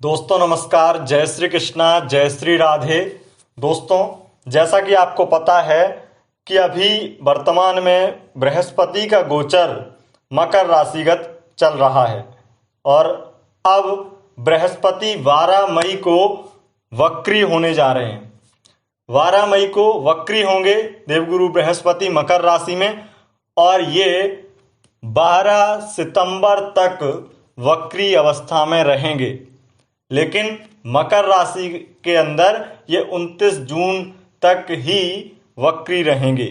दोस्तों नमस्कार, जय श्री कृष्णा, जय श्री राधे। दोस्तों, जैसा कि आपको पता है कि अभी वर्तमान में बृहस्पति का गोचर मकर राशिगत चल रहा है और अब बृहस्पति 12 मई को वक्री होने जा रहे हैं। 12 मई को वक्री होंगे देवगुरु बृहस्पति मकर राशि में और ये 12 सितंबर तक वक्री अवस्था में रहेंगे। लेकिन मकर राशि के अंदर ये 29 जून तक ही वक्री रहेंगे,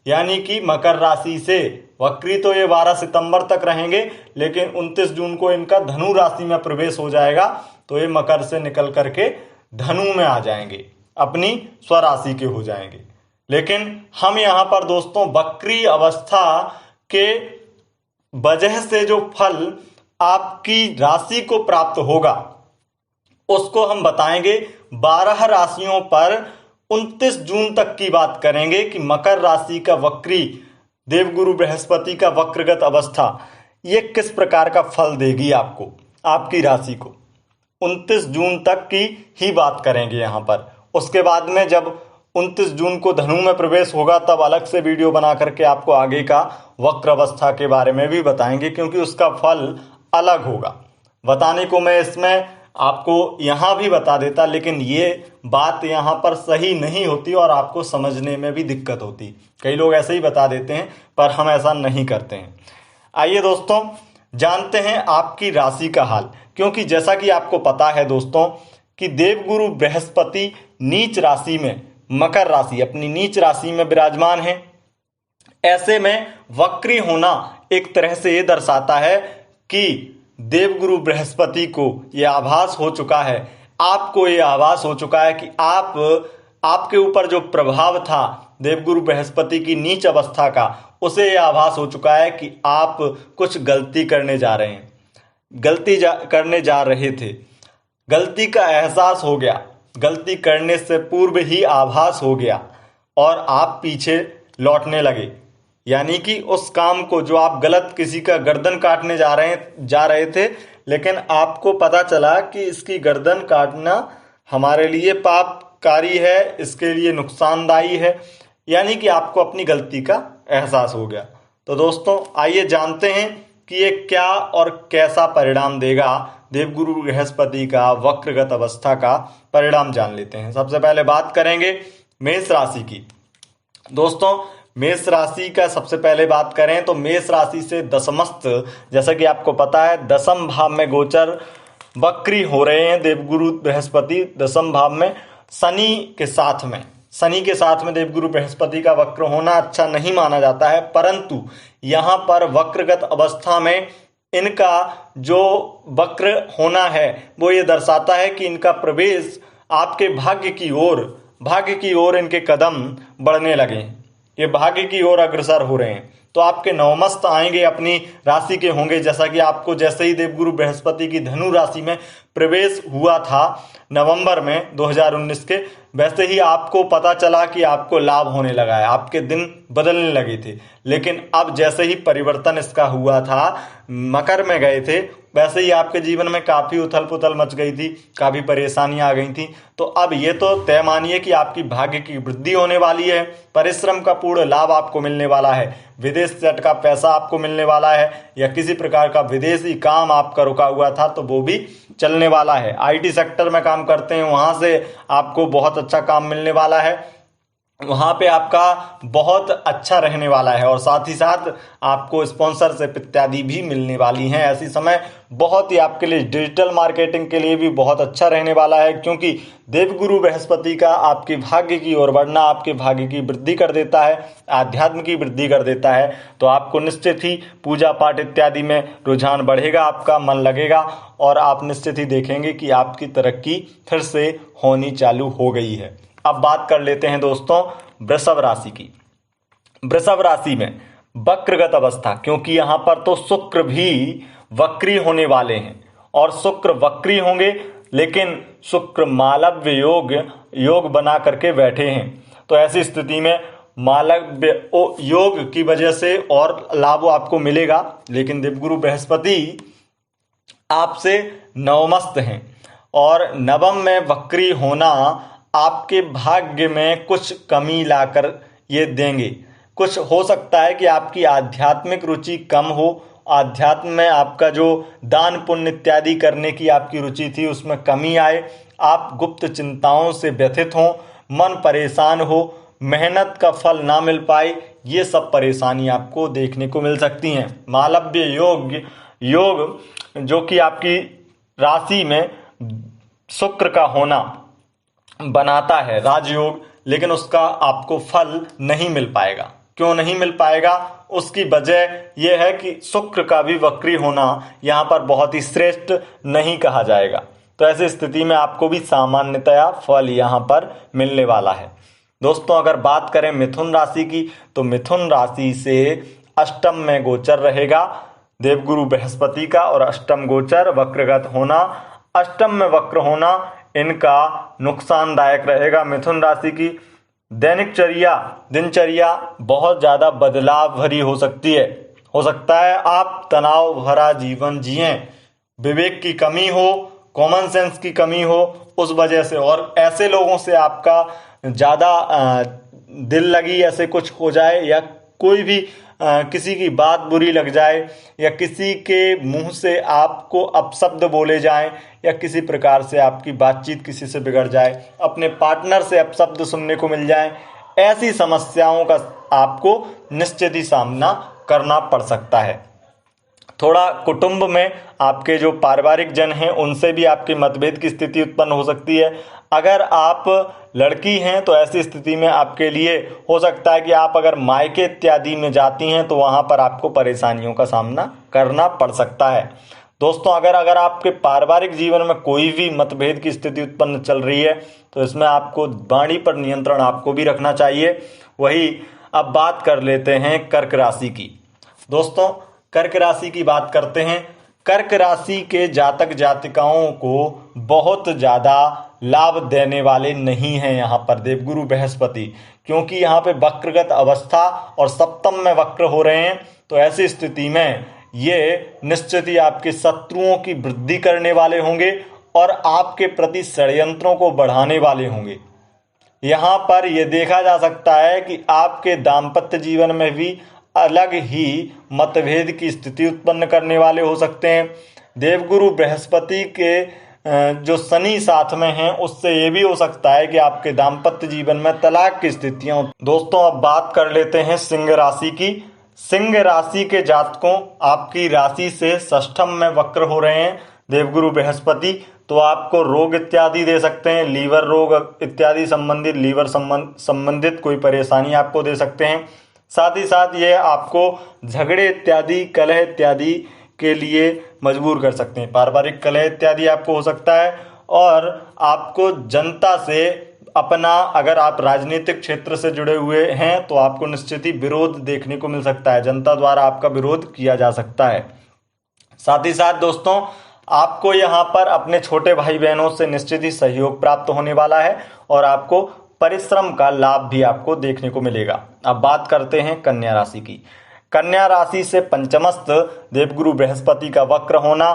यानी कि मकर राशि से वक्री तो ये 12 सितंबर तक रहेंगे, लेकिन 29 जून को इनका धनु राशि में प्रवेश हो जाएगा, तो ये मकर से निकल करके धनु में आ जाएंगे, अपनी स्वराशि के हो जाएंगे। लेकिन हम यहाँ पर दोस्तों वक्री अवस्था के वजह से जो फल आपकी राशि को प्राप्त होगा उसको हम बताएंगे। 12 राशियों पर 29 जून तक की बात करेंगे कि मकर राशि का वक्री देवगुरु बृहस्पति का वक्रगत अवस्था ये किस प्रकार का फल देगी आपको, आपकी राशि को। 29 जून तक की ही बात करेंगे यहाँ पर। उसके बाद में जब 29 जून को धनु में प्रवेश होगा तब अलग से वीडियो बना करके आपको आगे का वक्र अवस्था के बारे में भी बताएंगे, क्योंकि उसका फल अलग होगा। बताने को मैं इसमें आपको यहाँ भी बता देता, लेकिन ये बात यहाँ पर सही नहीं होती और आपको समझने में भी दिक्कत होती। कई लोग ऐसे ही बता देते हैं, पर हम ऐसा नहीं करते हैं। आइए दोस्तों जानते हैं आपकी राशि का हाल, क्योंकि जैसा कि आपको पता है दोस्तों कि देवगुरु बृहस्पति नीच राशि में, मकर राशि अपनी नीच राशि में विराजमान है। ऐसे में वक्री होना एक तरह से ये दर्शाता है कि देवगुरु बृहस्पति को यह आभास हो चुका है, आपको यह आभास हो चुका है कि आपके ऊपर जो प्रभाव था देवगुरु बृहस्पति की नीच अवस्था का, उसे यह आभास हो चुका है कि आप कुछ गलती करने जा रहे हैं, करने जा रहे थे। गलती का एहसास हो गया, गलती करने से पूर्व ही आभास हो गया और आप पीछे लौटने लगे। यानी कि उस काम को जो आप गलत किसी का गर्दन काटने जा रहे थे, लेकिन आपको पता चला कि इसकी गर्दन काटना हमारे लिए पापकारी है, इसके लिए नुकसानदायी है, यानी कि आपको अपनी गलती का एहसास हो गया। तो दोस्तों आइए जानते हैं कि ये क्या और कैसा परिणाम देगा। देवगुरु बृहस्पति का वक्रगत अवस्था का परिणाम जान लेते हैं। सबसे पहले बात करेंगे मेष राशि की। दोस्तों मेष राशि का सबसे पहले बात करें तो मेष राशि से दशमस्थ, जैसा कि आपको पता है, दशम भाव में गोचर वक्री हो रहे हैं देवगुरु बृहस्पति। दशम भाव में शनि के साथ में देवगुरु बृहस्पति का वक्र होना अच्छा नहीं माना जाता है, परंतु यहाँ पर वक्रगत अवस्था में इनका जो वक्र होना है वो ये दर्शाता है कि इनका प्रवेश आपके भाग्य की ओर इनके कदम बढ़ने लगे, ये भाग्य की ओर अग्रसर हो रहे हैं। तो आपके नवमस्त आएंगे, अपनी राशि के होंगे। जैसा कि आपको जैसे ही देवगुरु बृहस्पति की धनु राशि में प्रवेश हुआ था नवंबर में 2019 के, वैसे ही आपको पता चला कि आपको लाभ होने लगा है, आपके दिन बदलने लगे थे। लेकिन अब जैसे ही परिवर्तन इसका हुआ था, मकर में गए थे, वैसे ही आपके जीवन में काफ़ी उथल पुथल मच गई थी, काफ़ी परेशानियां आ गई थी। तो अब ये तो तय मानिए कि आपकी भाग्य की वृद्धि होने वाली है, परिश्रम का पूर्ण लाभ आपको मिलने वाला है, विदेश से अटका पैसा आपको मिलने वाला है, या किसी प्रकार का विदेशी काम आपका रुका हुआ था तो वो भी चलने वाला है। आईटी सेक्टर में काम करते हैं, वहां से आपको बहुत अच्छा काम मिलने वाला है, वहाँ पे आपका बहुत अच्छा रहने वाला है, और साथ ही साथ आपको स्पॉन्सरशिप इत्यादि भी मिलने वाली हैं। ऐसी समय बहुत ही आपके लिए डिजिटल मार्केटिंग के लिए भी बहुत अच्छा रहने वाला है, क्योंकि देवगुरु बृहस्पति का आपकी भाग्य की ओर बढ़ना आपके भाग्य की वृद्धि कर देता है, आध्यात्म की वृद्धि कर देता है। तो आपको निश्चित ही पूजा पाठ इत्यादि में रुझान बढ़ेगा, आपका मन लगेगा और आप निश्चित ही देखेंगे कि आपकी तरक्की फिर से होनी चालू हो गई है। अब बात कर लेते हैं दोस्तों वृषभ राशि की। वृषभ राशि में वक्रगत अवस्था, क्योंकि यहाँ पर तो शुक्र भी वक्री होने वाले हैं और शुक्र वक्री होंगे, लेकिन शुक्र मालव्य योग बना करके बैठे हैं। तो ऐसी स्थिति में मालव्य योग की वजह से और लाभ आपको मिलेगा, लेकिन देवगुरु बृहस्पति आपसे नवमस्त हैं और नवम में वक्री होना आपके भाग्य में कुछ कमी लाकर ये देंगे। कुछ हो सकता है कि आपकी आध्यात्मिक रुचि कम हो, आध्यात्म में आपका जो दान पुण्य इत्यादि करने की आपकी रुचि थी उसमें कमी आए, आप गुप्त चिंताओं से व्यथित हों, मन परेशान हो, मेहनत का फल ना मिल पाए, ये सब परेशानी आपको देखने को मिल सकती हैं। मालव्य योग जो कि आपकी राशि में शुक्र का होना बनाता है राजयोग, लेकिन उसका आपको फल नहीं मिल पाएगा। क्यों नहीं मिल पाएगा? उसकी वजह यह है कि शुक्र का भी वक्री होना यहाँ पर बहुत ही श्रेष्ठ नहीं कहा जाएगा। तो ऐसी स्थिति में आपको भी सामान्यतया फल यहाँ पर मिलने वाला है। दोस्तों, अगर बात करें मिथुन राशि की, तो मिथुन राशि से अष्टम में गोचर रहेगा देवगुरु बृहस्पति का, और अष्टम गोचर वक्रगत होना, अष्टम में वक्र होना इनका नुकसानदायक रहेगा। मिथुन राशि की दिनचर्या बहुत ज़्यादा बदलाव भरी हो सकती है। हो सकता है आप तनाव भरा जीवन जिएं, विवेक की कमी हो, कॉमन सेंस की कमी हो उस वजह से, और ऐसे लोगों से आपका ज़्यादा दिल लगी ऐसे कुछ हो जाए, या कोई भी किसी की बात बुरी लग जाए, या किसी के मुंह से आपको अपशब्द बोले जाएं, या किसी प्रकार से आपकी बातचीत किसी से बिगड़ जाए, अपने पार्टनर से अपशब्द सुनने को मिल जाए, ऐसी समस्याओं का आपको निश्चित ही सामना करना पड़ सकता है। थोड़ा कुटुंब में आपके जो पारिवारिक जन हैं उनसे भी आपके मतभेद की स्थिति उत्पन्न हो सकती है। अगर आप लड़की हैं तो ऐसी स्थिति में आपके लिए हो सकता है कि आप अगर मायके इत्यादि में जाती हैं तो वहाँ पर आपको परेशानियों का सामना करना पड़ सकता है। दोस्तों, अगर आपके पारिवारिक जीवन में कोई भी मतभेद की स्थिति उत्पन्न चल रही है तो इसमें आपको वाणी पर नियंत्रण आपको भी रखना चाहिए। वही अब बात कर लेते हैं कर्क राशि की। दोस्तों, कर्क राशि की बात करते हैं। कर्क राशि के जातक जातिकाओं को बहुत ज़्यादा लाभ देने वाले नहीं हैं यहाँ पर देवगुरु बृहस्पति, क्योंकि यहाँ पे वक्रगत अवस्था और सप्तम में वक्र हो रहे हैं। तो ऐसी स्थिति में ये निश्चित ही आपके शत्रुओं की वृद्धि करने वाले होंगे और आपके प्रति षड्यंत्रों को बढ़ाने वाले होंगे। यहाँ पर यह देखा जा सकता है कि आपके दाम्पत्य जीवन में भी अलग ही मतभेद की स्थिति उत्पन्न करने वाले हो सकते हैं। देवगुरु बृहस्पति के जो शनि साथ में हैं उससे ये भी हो सकता है कि आपके दाम्पत्य जीवन में तलाक की स्थितियां। दोस्तों, अब बात कर लेते हैं सिंह राशि की। सिंह राशि के जातकों, आपकी राशि से षष्ठम में वक्र हो रहे हैं देवगुरु बृहस्पति, तो आपको रोग इत्यादि दे सकते हैं। लीवर रोग इत्यादि संबंधित, लीवर संबंधित कोई परेशानी आपको दे सकते हैं। साथ ही साथ ये आपको झगड़े इत्यादि, कलह इत्यादि के लिए मजबूर कर सकते हैं। पारिवारिक कलह इत्यादि आपको हो सकता है, और आपको जनता से अपना, अगर आप राजनीतिक क्षेत्र से जुड़े हुए हैं तो आपको निश्चित ही विरोध देखने को मिल सकता है। जनता द्वारा आपका विरोध किया जा सकता है। साथ ही साथ दोस्तों, आपको यहाँ पर अपने छोटे भाई बहनों से निश्चित ही सहयोग प्राप्त होने वाला है, और आपको परिश्रम का लाभ भी आपको देखने को मिलेगा। अब बात करते हैं कन्या राशि की। कन्या राशि से पंचमस्थ देवगुरु बृहस्पति का वक्र होना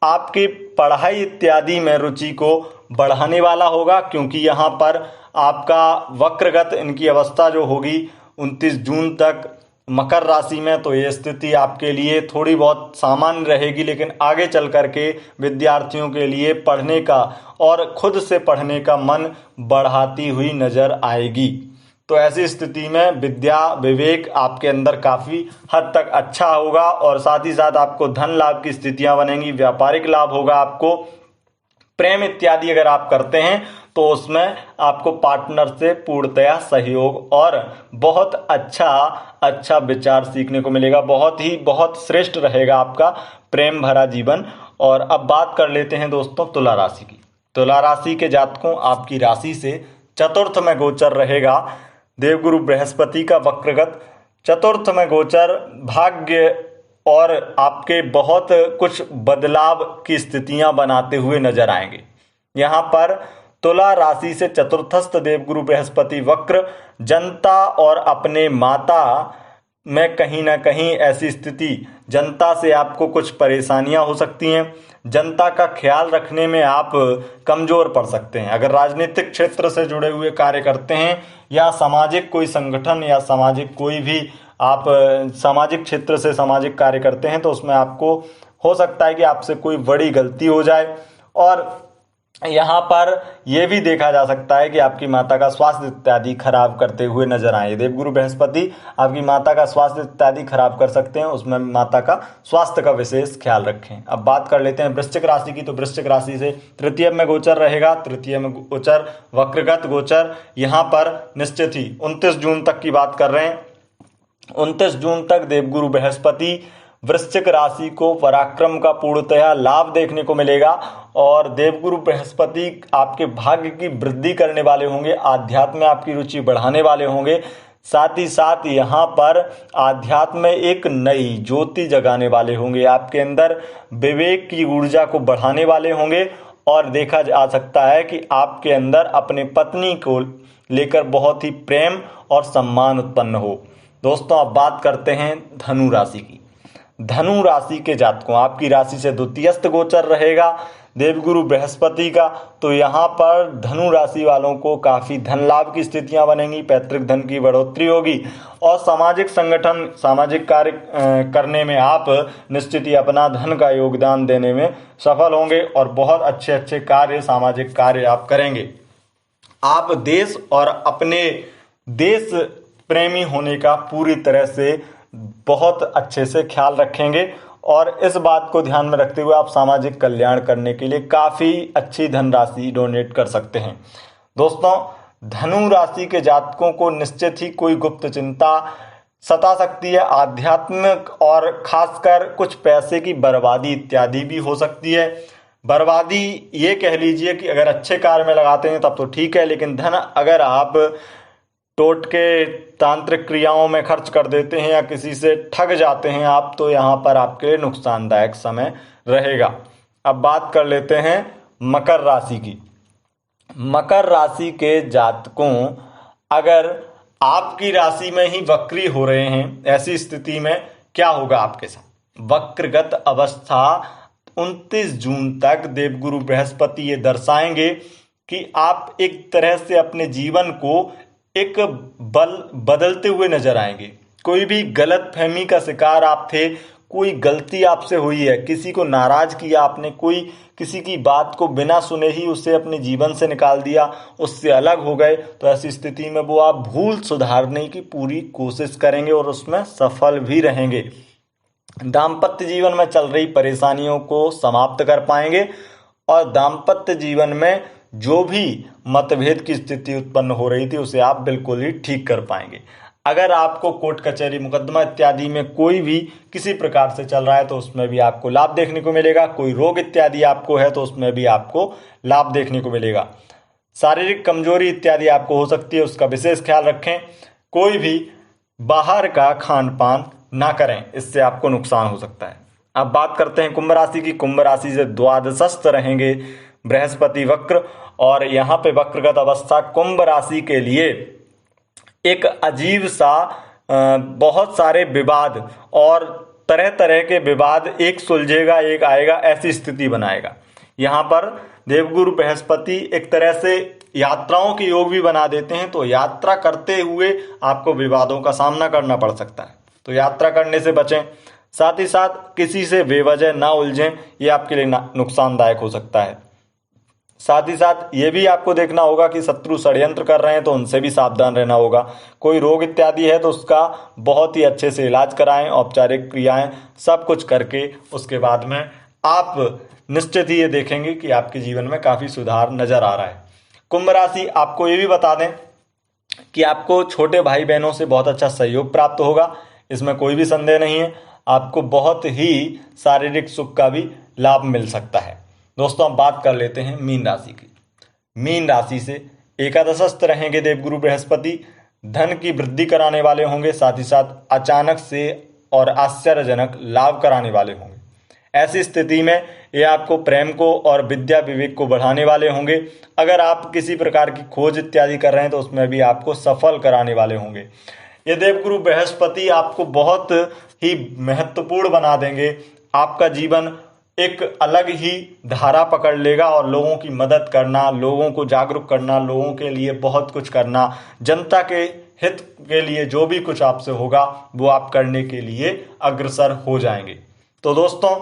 आपकी पढ़ाई इत्यादि में रुचि को बढ़ाने वाला होगा, क्योंकि यहाँ पर आपका वक्रगत इनकी अवस्था जो होगी 29 जून तक मकर राशि में, तो ये स्थिति आपके लिए थोड़ी बहुत सामान्य रहेगी, लेकिन आगे चल करके विद्यार्थियों के लिए पढ़ने का और खुद से पढ़ने का मन बढ़ाती हुई नजर आएगी। तो ऐसी स्थिति में विद्या विवेक आपके अंदर काफ़ी हद तक अच्छा होगा, और साथ ही साथ आपको धन लाभ की स्थितियां बनेंगी, व्यापारिक लाभ होगा आपको। प्रेम इत्यादि अगर आप करते हैं तो उसमें आपको पार्टनर से पूर्णतया सहयोग और बहुत अच्छा विचार सीखने को मिलेगा। बहुत श्रेष्ठ रहेगा आपका प्रेम भरा जीवन। और अब बात कर लेते हैं दोस्तों तुला राशि की। तुला राशि के जातकों, आपकी राशि से चतुर्थ में गोचर रहेगा देवगुरु बृहस्पति का वक्रगत। चतुर्थ में गोचर भाग्य और आपके बहुत कुछ बदलाव की स्थितियां बनाते हुए नजर आएंगे। यहाँ पर तुला राशि से चतुर्थस्थ देवगुरु बृहस्पति वक्र जनता और अपने माता में कहीं ना कहीं ऐसी स्थिति, जनता से आपको कुछ परेशानियां हो सकती हैं। जनता का ख्याल रखने में आप कमजोर पड़ सकते हैं। अगर राजनीतिक क्षेत्र से जुड़े हुए कार्य करते हैं या सामाजिक कोई संगठन या सामाजिक कोई भी आप सामाजिक क्षेत्र से सामाजिक कार्य करते हैं तो उसमें आपको हो सकता है कि आपसे कोई बड़ी गलती हो जाए। और यहाँ पर यह भी देखा जा सकता है कि आपकी माता का स्वास्थ्य इत्यादि खराब करते हुए नजर आए। देवगुरु बृहस्पति आपकी माता का स्वास्थ्य इत्यादि खराब कर सकते हैं, उसमें माता का स्वास्थ्य का विशेष ख्याल रखें। अब बात कर लेते हैं वृश्चिक राशि की। तो वृश्चिक राशि से तृतीय में गोचर रहेगा, तृतीय में गोचर वक्रगत गोचर यहाँ पर निश्चित ही 29 जून तक की बात कर रहे हैं। 29 जून तक देवगुरु बृहस्पति वृश्चिक राशि को पराक्रम का पूर्णतया लाभ देखने को मिलेगा और देवगुरु बृहस्पति आपके भाग्य की वृद्धि करने वाले होंगे, आध्यात्म में आपकी रुचि बढ़ाने वाले होंगे। साथ ही साथ यहाँ पर आध्यात्म में एक नई ज्योति जगाने वाले होंगे, आपके अंदर विवेक की ऊर्जा को बढ़ाने वाले होंगे। और देखा जा सकता है कि आपके अंदर अपने पत्नी को लेकर बहुत ही प्रेम और सम्मान उत्पन्न हो। दोस्तों अब बात करते हैं धनु राशि की। धनु राशि के जातकों, आपकी राशि से द्वितीयस्थ गोचर रहेगा देवगुरु बृहस्पति का। तो यहाँ पर धनु राशि वालों को काफी धन लाभ की स्थितियां बनेंगी, पैतृक धन की बढ़ोतरी होगी और सामाजिक संगठन सामाजिक कार्य करने में आप निश्चित ही अपना धन का योगदान देने में सफल होंगे और बहुत अच्छे अच्छे कार्य सामाजिक कार्य आप करेंगे। आप देश और अपने देश प्रेमी होने का पूरी तरह से बहुत अच्छे से ख्याल रखेंगे और इस बात को ध्यान में रखते हुए आप सामाजिक कल्याण करने के लिए काफ़ी अच्छी धनराशि डोनेट कर सकते हैं। दोस्तों धनु राशि के जातकों को निश्चित ही कोई गुप्त चिंता सता सकती है, आध्यात्मिक और खासकर कुछ पैसे की बर्बादी इत्यादि भी हो सकती है। बर्बादी ये कह लीजिए कि अगर अच्छे कार्य में लगाते हैं तब तो ठीक है, लेकिन धन अगर आप टोटके तांत्रिक क्रियाओं में खर्च कर देते हैं या किसी से ठग जाते हैं आप, तो यहाँ पर आपके लिए नुकसानदायक समय रहेगा। अब बात कर लेते हैं मकर राशि की। मकर राशि के जातकों, अगर आपकी राशि में ही वक्री हो रहे हैं, ऐसी स्थिति में क्या होगा आपके साथ? वक्रगत अवस्था 29 जून तक देवगुरु बृहस्पति ये दर्शाएंगे कि आप एक तरह से अपने जीवन को एक बदलते हुए नजर आएंगे। कोई भी गलत फहमी का शिकार आप थे, कोई गलती आपसे हुई है, किसी को नाराज किया आपने, कोई किसी की बात को बिना सुने ही उसे अपने जीवन से निकाल दिया, उससे अलग हो गए, तो ऐसी स्थिति में वो आप भूल सुधारने की पूरी कोशिश करेंगे और उसमें सफल भी रहेंगे। दाम्पत्य जीवन में चल रही परेशानियों को समाप्त कर पाएंगे और दाम्पत्य जीवन में जो भी मतभेद की स्थिति उत्पन्न हो रही थी उसे आप बिल्कुल ही ठीक कर पाएंगे। अगर आपको कोर्ट कचहरी मुकदमा इत्यादि में कोई भी किसी प्रकार से चल रहा है तो उसमें भी आपको लाभ देखने को मिलेगा। कोई रोग इत्यादि आपको है तो उसमें भी आपको लाभ देखने को मिलेगा। शारीरिक कमजोरी इत्यादि आपको हो सकती है, उसका विशेष ख्याल रखें। कोई भी बाहर का खान पान ना करें, इससे आपको नुकसान हो सकता है। अब बात करते हैं कुंभ राशि की। कुंभ राशि से द्वादशस्थ रहेंगे बृहस्पति वक्र और यहाँ पे वक्रगत अवस्था कुंभ राशि के लिए एक अजीब सा बहुत सारे विवाद और तरह तरह के विवाद, एक सुलझेगा एक आएगा, ऐसी स्थिति बनाएगा। यहाँ पर देवगुरु बृहस्पति एक तरह से यात्राओं के योग भी बना देते हैं, तो यात्रा करते हुए आपको विवादों का सामना करना पड़ सकता है, तो यात्रा करने से बचें। साथ ही साथ किसी से बेवजह ना उलझें, ये आपके लिए नुकसानदायक हो सकता है। साथ ही साथ ये भी आपको देखना होगा कि शत्रु षड्यंत्र कर रहे हैं तो उनसे भी सावधान रहना होगा। कोई रोग इत्यादि है तो उसका बहुत ही अच्छे से इलाज कराएं, औपचारिक क्रियाएं सब कुछ करके उसके बाद में आप निश्चित ही ये देखेंगे कि आपके जीवन में काफ़ी सुधार नजर आ रहा है। कुंभ राशि, आपको ये भी बता दें कि आपको छोटे भाई बहनों से बहुत अच्छा सहयोग प्राप्त होगा, इसमें कोई भी संदेह नहीं है। आपको बहुत ही शारीरिक सुख का भी लाभ मिल सकता है। दोस्तों अब बात कर लेते हैं मीन राशि की। मीन राशि से एकादशस्थ रहेंगे देवगुरु बृहस्पति, धन की वृद्धि कराने वाले होंगे, साथ ही साथ अचानक से और आश्चर्यजनक लाभ कराने वाले होंगे। ऐसी स्थिति में ये आपको प्रेम को और विद्या विवेक को बढ़ाने वाले होंगे। अगर आप किसी प्रकार की खोज इत्यादि कर रहे हैं तो उसमें भी आपको सफल कराने वाले होंगे। ये देवगुरु बृहस्पति आपको बहुत ही महत्वपूर्ण बना देंगे। आपका जीवन एक अलग ही धारा पकड़ लेगा और लोगों की मदद करना, लोगों को जागरूक करना, लोगों के लिए बहुत कुछ करना, जनता के हित के लिए जो भी कुछ आपसे होगा वो आप करने के लिए अग्रसर हो जाएंगे। तो दोस्तों,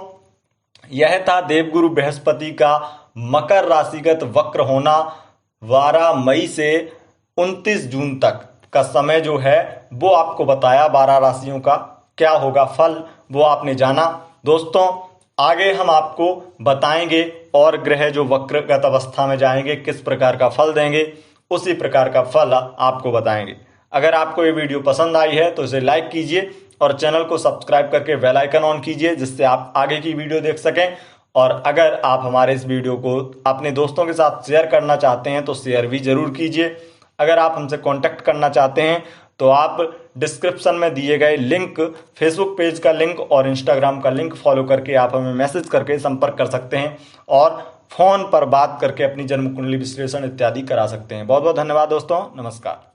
यह था देवगुरु बृहस्पति का मकर राशिगत वक्र होना 12 मई से 29 जून तक का समय जो है वो आपको बताया। 12 राशियों का क्या होगा फल वो आपने जाना। दोस्तों, आगे हम आपको बताएंगे और ग्रह जो वक्रगत अवस्था में जाएंगे किस प्रकार का फल देंगे, उसी प्रकार का फल आपको बताएंगे। अगर आपको ये वीडियो पसंद आई है तो इसे लाइक कीजिए और चैनल को सब्सक्राइब करके बेल आइकन ऑन कीजिए, जिससे आप आगे की वीडियो देख सकें। और अगर आप हमारे इस वीडियो को अपने दोस्तों के साथ शेयर करना चाहते हैं तो शेयर भी जरूर कीजिए। अगर आप हमसे कांटेक्ट करना चाहते हैं तो आप डिस्क्रिप्शन में दिए गए लिंक, फेसबुक पेज का लिंक और इंस्टाग्राम का लिंक फॉलो करके आप हमें मैसेज करके संपर्क कर सकते हैं और फोन पर बात करके अपनी जन्म कुंडली विश्लेषण इत्यादि करा सकते हैं। बहुत बहुत धन्यवाद दोस्तों, नमस्कार।